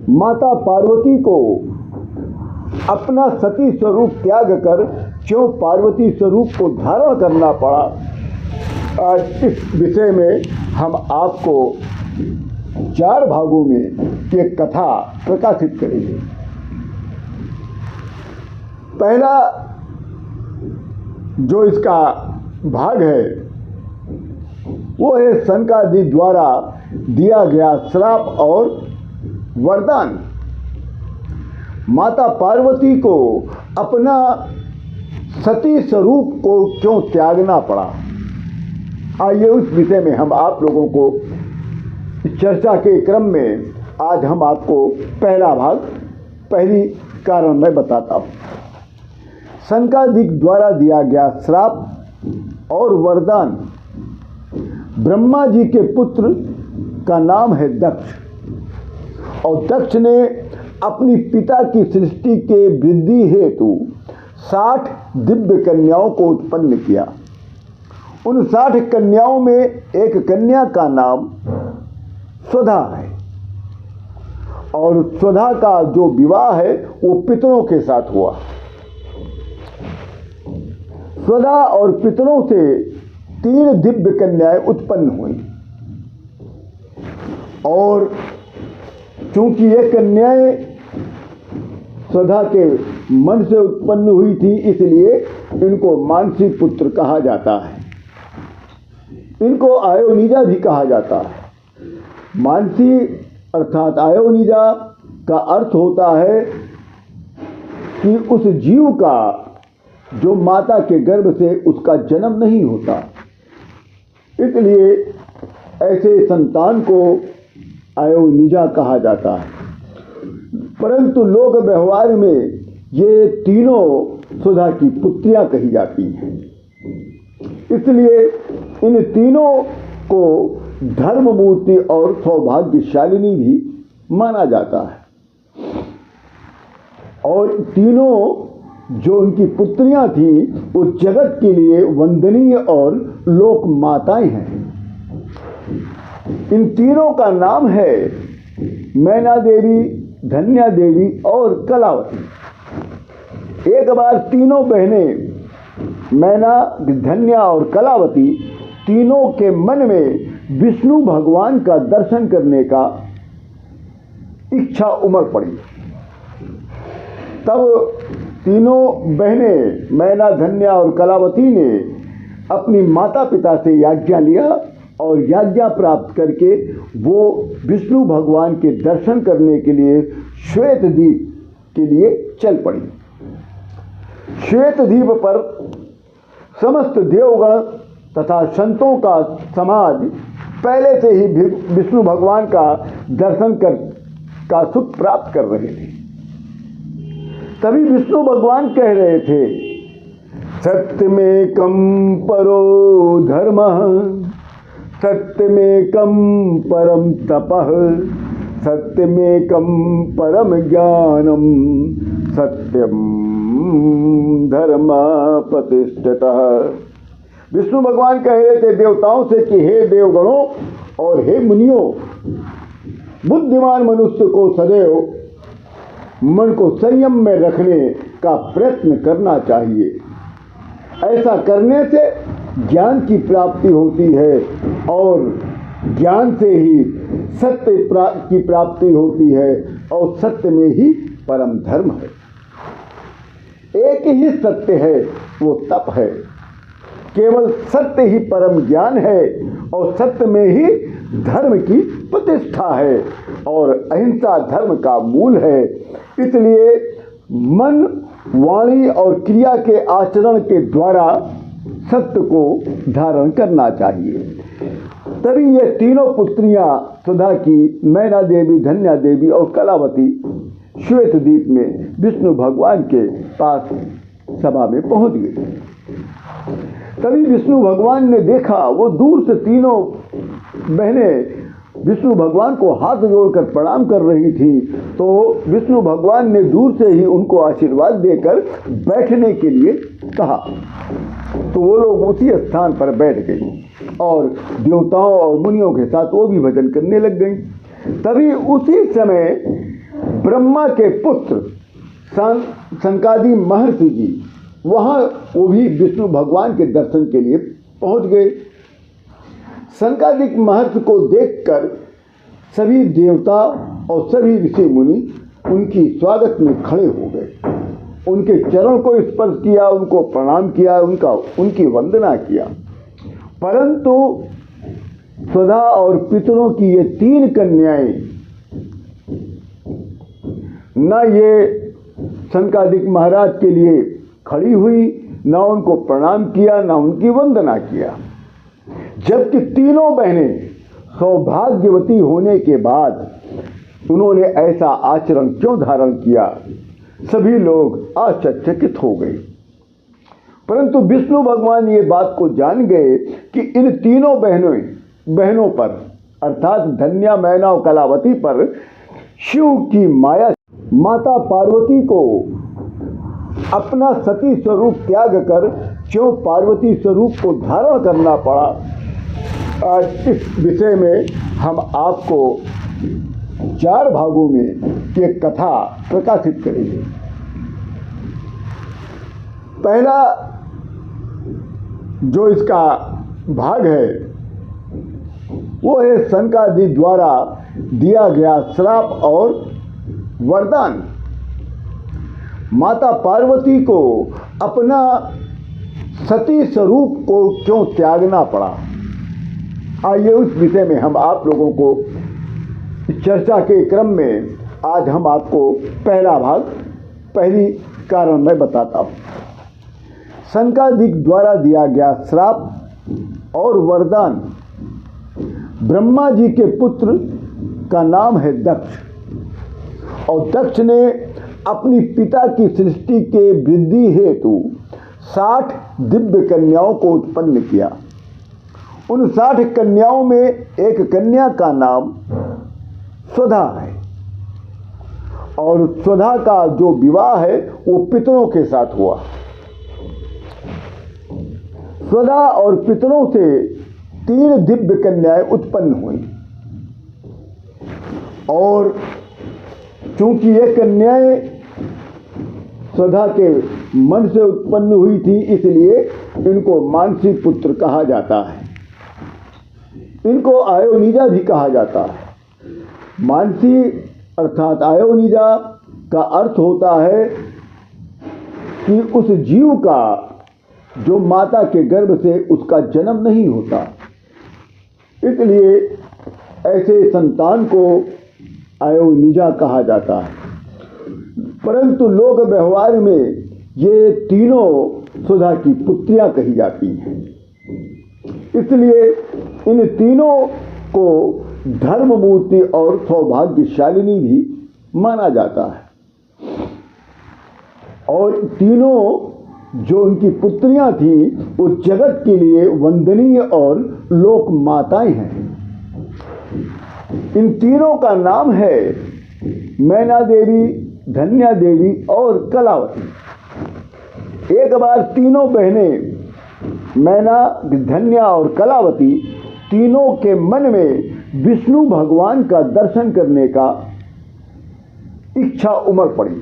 माता पार्वती को अपना सती स्वरूप त्याग कर क्यों पार्वती स्वरूप को धारण करना पड़ा, आज इस विषय में हम आपको 4 भागों में एक कथा प्रकाशित करेंगे। पहला जो इसका भाग है वो है सनकादिक द्वारा दिया गया श्राप और वरदान। माता पार्वती को अपना सती स्वरूप को क्यों त्यागना पड़ा, आइए उस विषय में हम आप लोगों को चर्चा के क्रम में आज हम आपको पहला भाग, पहली कारण मैं बताता हूँ। सनकादिक द्वारा दिया गया श्राप और वरदान। ब्रह्मा जी के पुत्र का नाम है दक्ष, और दक्ष ने अपनी पिता की सृष्टि के वृद्धि हेतु 60 दिव्य कन्याओं को उत्पन्न किया। उन 60 कन्याओं में एक कन्या का नाम स्वधा है, और स्वधा का जो विवाह है वो पितरों के साथ हुआ। स्वधा और पितरों से 3 दिव्य कन्याएं उत्पन्न हुई, और चूंकि ये कन्याएं स्वधा के मन से उत्पन्न हुई थी, इसलिए इनको मानसी पुत्र कहा जाता है। इनको आयोनिजा भी कहा जाता है। मानसी अर्थात आयोनिजा का अर्थ होता है कि उस जीव का जो माता के गर्भ से उसका जन्म नहीं होता, इसलिए ऐसे संतान को आयोनिजा कहा जाता है। परंतु लोक व्यवहार में ये तीनों सुधा की पुत्रियां कही जाती हैं, इसलिए इन तीनों को धर्ममूर्ति और सौभाग्यशालिनी भी माना जाता है। और तीनों जो उनकी पुत्रियां थी वो जगत के लिए वंदनीय और लोक माताएं हैं। इन तीनों का नाम है मैना देवी, धन्या देवी और कलावती। एक बार तीनों बहनें मैना, धन्या और कलावती तीनों के मन में विष्णु भगवान का दर्शन करने का इच्छा उमड़ पड़ी। तब तीनों बहनें मैना, धन्या और कलावती ने अपनी माता पिता से आज्ञा लिया, और आज्ञा प्राप्त करके वो विष्णु भगवान के दर्शन करने के लिए श्वेत द्वीप के लिए चल पड़ी। श्वेत द्वीप पर समस्त देवगण तथा संतों का समाज पहले से ही विष्णु भगवान का दर्शन का सुख प्राप्त कर रहे थे। तभी विष्णु भगवान कह रहे थे, सत्यमेकं परो धर्मः, सत्यमेकं परम तपः, सत्यमेकं परम ज्ञानम, सत्यम धर्म प्रतिष्ठितः। विष्णु भगवान कह रहे थे देवताओं से कि हे देवगणों और हे मुनियों, बुद्धिमान मनुष्य को सदैव मन को संयम में रखने का प्रयत्न करना चाहिए। ऐसा करने से ज्ञान की प्राप्ति होती है, और ज्ञान से ही सत्य की प्राप्ति होती है, और सत्य में ही परम धर्म है। एक ही सत्य है, वो तप है। केवल सत्य ही परम ज्ञान है, और सत्य में ही धर्म की प्रतिष्ठा है, और अहिंसा धर्म का मूल है। इसलिए मन, वाणी और क्रिया के आचरण के द्वारा सत्य को धारण करना चाहिए। तभी ये तीनों पुत्रियां सुधा की, मैना देवी, धन्या देवी और कलावती श्वेत द्वीप में विष्णु भगवान के पास सभा में पहुंच गई। तभी विष्णु भगवान ने देखा, वो दूर से तीनों बहनें विष्णु भगवान को हाथ जोड़कर प्रणाम कर रही थी, तो विष्णु भगवान ने दूर से ही उनको आशीर्वाद देकर बैठने के लिए कहा। तो वो लोग उसी स्थान पर बैठ गई, और देवताओं और मुनियों के साथ वो भी भजन करने लग गई। तभी उसी समय ब्रह्मा के पुत्र सनकादि महर्षि जी वहाँ वो भी विष्णु भगवान के दर्शन के लिए पहुँच गए। सनकादिक महर्षि को देखकर सभी देवता और सभी ऋषि मुनि उनकी स्वागत में खड़े हो गए, उनके चरण को स्पर्श किया, उनको प्रणाम किया, उनकी वंदना किया। परंतु स्वधा और पितरों की ये तीन कन्याएं न ये सनकादिक महाराज के लिए खड़ी हुई, न उनको प्रणाम किया, न उनकी वंदना किया। जबकि तीनों बहनें सौभाग्यवती होने के बाद उन्होंने ऐसा आचरण क्यों धारण किया, सभी लोग आश्चर्यचकित हो गए। परंतु विष्णु भगवान ये बात को जान गए कि इन तीनों बहनों पर अर्थात धन्या, मैना और कलावती पर शिव की माया, माता पार्वती को अपना सती स्वरूप त्याग कर क्यों पार्वती स्वरूप को धारण करना पड़ा। आज इस विषय में हम आपको 4 भागों में एक कथा प्रकाशित करेंगे। पहला जो इसका भाग है वो है सनकादि द्वारा दिया गया श्राप और वरदान। माता पार्वती को अपना सती स्वरूप को क्यों त्यागना पड़ा। आइए उस विषय में हम आप लोगों को चर्चा के क्रम में आज हम आपको पहला भाग, पहली कारण मैं बताता हूँ। सनकादिक द्वारा दिया गया श्राप और वरदान। ब्रह्मा जी के पुत्र का नाम है दक्ष, और दक्ष ने अपनी पिता की सृष्टि के वृद्धि हेतु 60 दिव्य कन्याओं को उत्पन्न किया। उन 60 कन्याओं में एक कन्या का नाम स्वधा है, और स्वधा का जो विवाह है वो पितरों के साथ हुआ। स्वधा और पितरों से 3 दिव्य कन्याएं उत्पन्न हुई, और चूंकि ये कन्याएं स्वधा के मन से उत्पन्न हुई थी, इसलिए इनको मानसी पुत्र कहा जाता है। इनको आयोनिजा भी कहा जाता है। मानसी अर्थात आयोनिजा का अर्थ होता है कि उस जीव का जो माता के गर्भ से उसका जन्म नहीं होता, इसलिए ऐसे संतान को आयोनिजा कहा जाता है। परंतु लोक व्यवहार में ये तीनों सुधा की पुत्रियां कही जाती हैं, इसलिए इन तीनों को धर्ममूर्ति और सौभाग्यशालिनी भी माना जाता है। और तीनों जो उनकी पुत्रियां थी वो जगत के लिए वंदनीय और लोक माताएं हैं। इन तीनों का नाम है मैना देवी, धन्या देवी और कलावती। एक बार तीनों बहनें मैना, धन्या और कलावती तीनों के मन में विष्णु भगवान का दर्शन करने का इच्छा उमड़ पड़ी।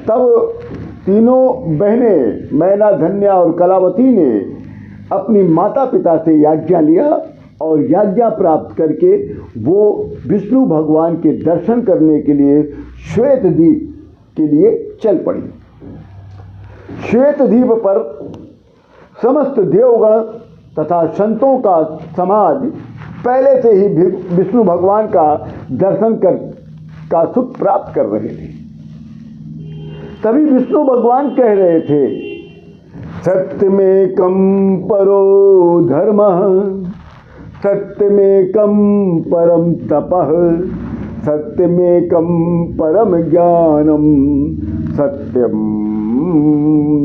तब तीनों बहनें मैना, धन्या और कलावती ने अपनी माता पिता से आज्ञा लिया, और आज्ञा प्राप्त करके वो विष्णु भगवान के दर्शन करने के लिए श्वेत द्वीप के लिए चल पड़ी। श्वेत द्वीप पर समस्त देवगण तथा संतों का समाज पहले से ही विष्णु भगवान का दर्शन का सुख प्राप्त कर रहे थे। तभी विष्णु भगवान कह रहे थे, सत्यमेकं परो धर्मः, सत्यमेकं परम तपः, सत्यमेकं परम ज्ञानम, सत्यम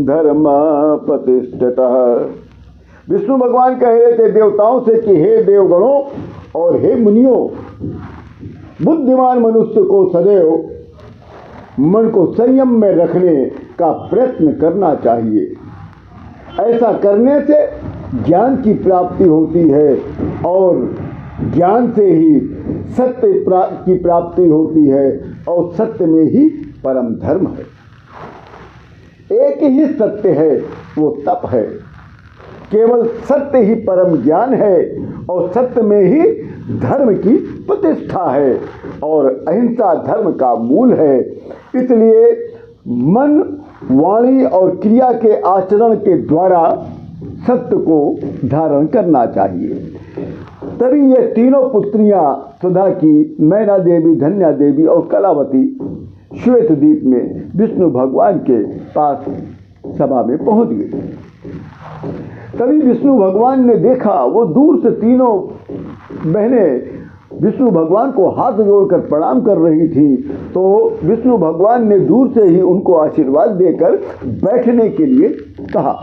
धर्म प्रतिष्ठितः। विष्णु भगवान कह रहे थे देवताओं से कि हे देवगणों और हे मुनियों, बुद्धिमान मनुष्य को सदैव मन को संयम में रखने का प्रयत्न करना चाहिए। ऐसा करने से ज्ञान की प्राप्ति होती है, और ज्ञान से ही सत्य की प्राप्ति होती है और सत्य में ही परम धर्म है। एक ही सत्य है, वो तप है। केवल सत्य ही परम ज्ञान है और सत्य में ही धर्म की प्रतिष्ठा है और अहिंसा धर्म का मूल है। इसलिए मन, वाणी और क्रिया के आचरण के द्वारा सत्य को धारण करना चाहिए। तभी ये तीनों पुत्रियां सुधा की, मैना देवी, धन्या देवी और कलावती श्वेत द्वीप में विष्णु भगवान के पास सभा में पहुंच गई। तभी विष्णु भगवान ने देखा, वो दूर से तीनों बहनें विष्णु भगवान को हाथ जोड़कर प्रणाम कर रही थी। तो विष्णु भगवान ने दूर से ही उनको आशीर्वाद देकर बैठने के लिए कहा।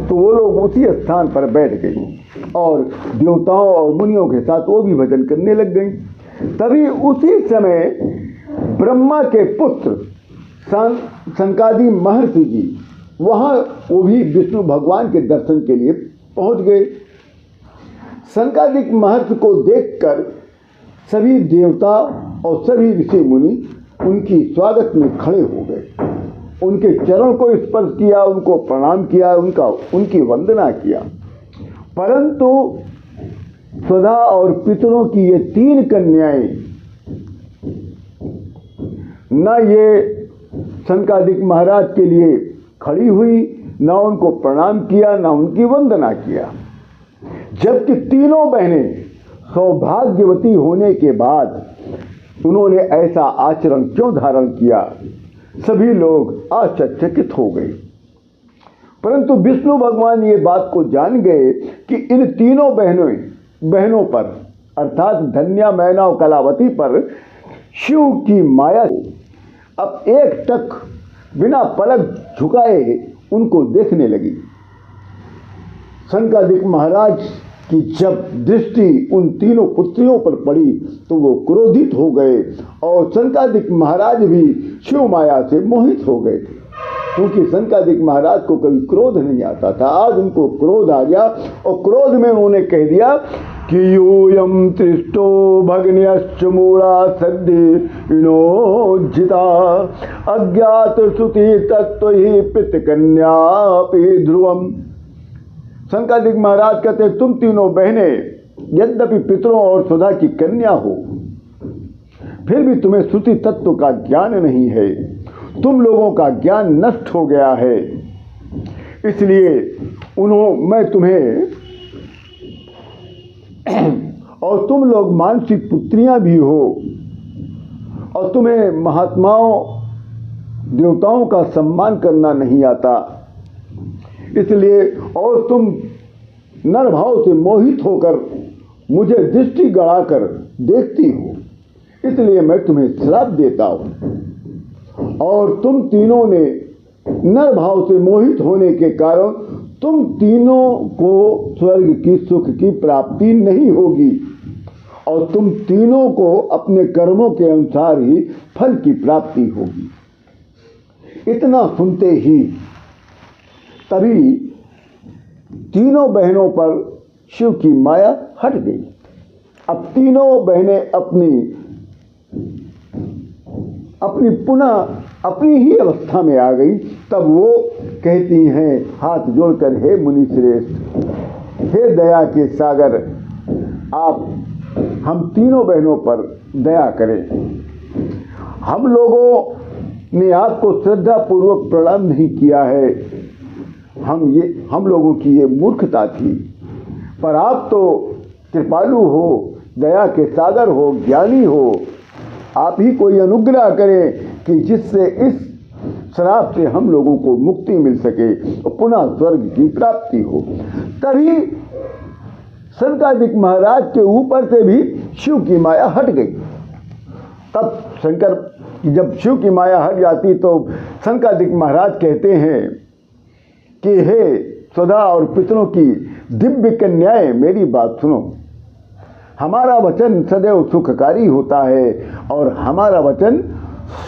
तो वो लोग उसी स्थान पर बैठ गई और देवताओं और मुनियों के साथ वो भी भजन करने लग गई। तभी उसी समय ब्रह्मा के पुत्र सनकादि महर्षि जी वहाँ वो भी विष्णु भगवान के दर्शन के लिए पहुँच गए। सनकादिक महर्षि को देखकर सभी देवता और सभी ऋषि मुनि उनकी स्वागत में खड़े हो गए, उनके चरण को स्पर्श किया, उनको प्रणाम किया, उनकी वंदना किया। परंतु सुधा और पितरों की ये तीन कन्याएं न ये सनकादिक महाराज के लिए खड़ी हुई, न उनको प्रणाम किया, न उनकी वंदना किया। जबकि तीनों बहनें सौभाग्यवती होने के बाद उन्होंने ऐसा आचरण क्यों धारण किया, सभी लोग आश्चर्यचकित हो गए। परंतु विष्णु भगवान ये बात को जान गए कि इन तीनों बहनों पर अर्थात धन्या, मैना और कलावती पर शिव की माया अब एक टक बिना पलक झुकाए उनको देखने लगी। सनकादिक महाराज की जब दृष्टि उन तीनों पुत्रियों पर पड़ी तो वो क्रोधित हो गए और सनकादिक महाराज भी शिव माया से मोहित हो गए थे, क्योंकि सनकादिक महाराज को कभी क्रोध नहीं आता था। आज उनको क्रोध आ गया और क्रोध में उन्होंने कह दिया कि यूयम तृष्टो भग्न्यश्च मूढ़ा सद्य विनोजिता अज्ञात श्रुति तत्व ही पितकन्या ध्रुवम। सनकादिक महाराज कहते, तुम तीनों बहनें यद्यपि पितरों और सुधा की कन्या हो, फिर भी तुम्हें श्रुति तत्व का ज्ञान नहीं है, तुम लोगों का ज्ञान नष्ट हो गया है। इसलिए मैं तुम्हें और तुम लोग मानसिक पुत्रियां भी हो और तुम्हें महात्माओं देवताओं का सम्मान करना नहीं आता, इसलिए और तुम नर भाव से मोहित होकर मुझे दृष्टि गड़ाकर देखती हो, इसलिए मैं तुम्हें श्राप देता हूं। और तुम तीनों ने नर भाव से मोहित होने के कारण तुम तीनों को स्वर्ग की सुख की प्राप्ति नहीं होगी और तुम तीनों को अपने कर्मों के अनुसार ही फल की प्राप्ति होगी। इतना सुनते ही तभी तीनों बहनों पर शिव की माया हट गई। अब तीनों बहनें अपनी पुनः अपनी ही अवस्था में आ गई। तब वो कहती हैं हाथ जोड़कर, हे मुनि श्रेष्ठ, हे दया के सागर, आप हम तीनों बहनों पर दया करें। हम लोगों ने आपको श्रद्धा पूर्वक प्रणाम नहीं किया है, हम लोगों की ये मूर्खता थी, पर आप तो कृपालु हो, दया के सागर हो, ज्ञानी हो, आप ही कोई अनुग्रह करें कि जिससे इस श्राप से हम लोगों को मुक्ति मिल सके और पुनः स्वर्ग की प्राप्ति हो। तभी सनकादिक महाराज के ऊपर से भी शिव की माया हट गई। तब शंकर जब शिव की माया हट जाती तो सनकादिक महाराज कहते हैं कि हे सुधा और पितरों की दिव्य कन्याएं, मेरी बात सुनो। हमारा वचन सदैव सुखकारी होता है और हमारा वचन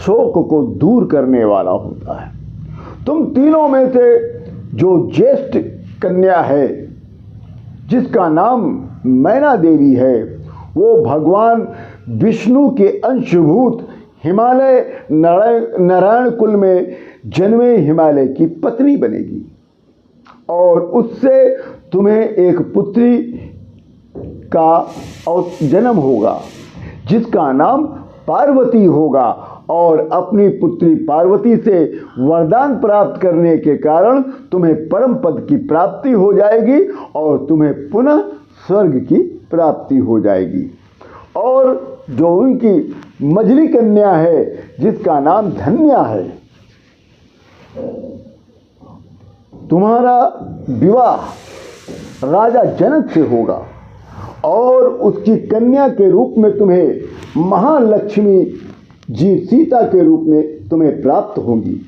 शोक को दूर करने वाला होता है। तुम तीनों में से जो ज्येष्ठ कन्या है, जिसका नाम मैना देवी है, वो भगवान विष्णु के अंशभूत हिमालय नारायण कुल में जन्मे हिमालय की पत्नी बनेगी और उससे तुम्हें एक पुत्री का जन्म होगा जिसका नाम पार्वती होगा और अपनी पुत्री पार्वती से वरदान प्राप्त करने के कारण तुम्हें परम पद की प्राप्ति हो जाएगी और तुम्हें पुनः स्वर्ग की प्राप्ति हो जाएगी। और जो उनकी मझली कन्या है जिसका नाम धन्या है, तुम्हारा विवाह राजा जनक से होगा और उसकी कन्या के रूप में तुम्हें महालक्ष्मी जी सीता के रूप में तुम्हें प्राप्त होंगी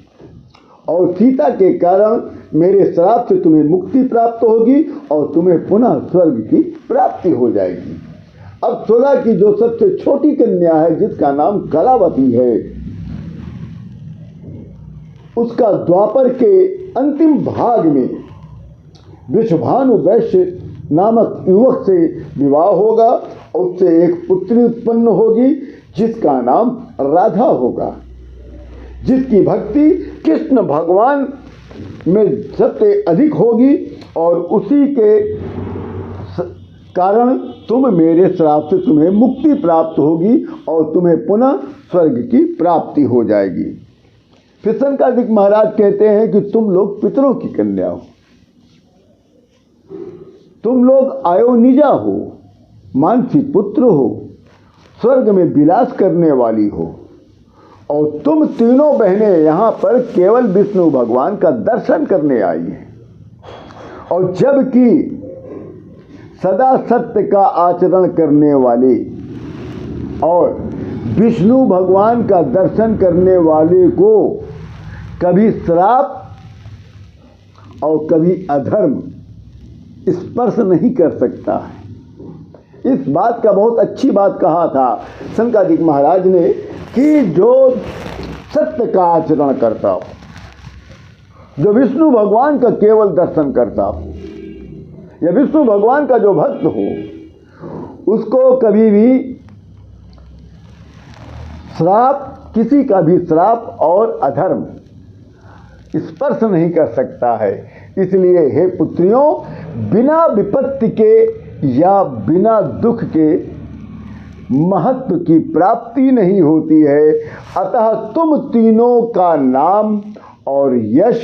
और सीता के कारण मेरे श्राप से तुम्हें मुक्ति प्राप्त होगी और तुम्हें पुनः स्वर्ग की प्राप्ति हो जाएगी। अब 16 की जो सबसे छोटी कन्या है जिसका नाम कलावती है, उसका द्वापर के अंतिम भाग में विश्वभानु वैश्य नामक युवक से विवाह होगा और उससे एक पुत्री उत्पन्न होगी जिसका नाम राधा होगा, जिसकी भक्ति कृष्ण भगवान में सबसे अधिक होगी और उसी के कारण तुम मेरे श्राप से तुम्हें मुक्ति प्राप्त होगी और तुम्हें पुनः स्वर्ग की प्राप्ति हो जाएगी। फिर सनकादिक महाराज कहते हैं कि तुम लोग पितरों की कन्या हो, तुम लोग अयोनिजा हो, मानसी पुत्र हो, स्वर्ग में विलास करने वाली हो और तुम तीनों बहनें यहाँ पर केवल विष्णु भगवान का दर्शन करने आई हैं और जबकि सदा सत्य का आचरण करने वाले और विष्णु भगवान का दर्शन करने वाले को कभी श्राप और कभी अधर्म स्पर्श नहीं कर सकता है। इस बात का बहुत अच्छी बात कहा था सनकादिक महाराज ने कि जो सत्य का आचरण करता हो, जो विष्णु भगवान का केवल दर्शन करता हो या विष्णु भगवान का जो भक्त हो, उसको कभी भी श्राप, किसी का भी श्राप और अधर्म स्पर्श नहीं कर सकता है। इसलिए हे पुत्रियों, बिना विपत्ति के या बिना दुख के महत्व की प्राप्ति नहीं होती है। अतः तुम तीनों का नाम और यश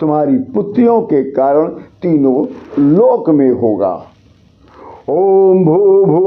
तुम्हारी पुत्रियों के कारण तीनों लोक में होगा। ओम भू भू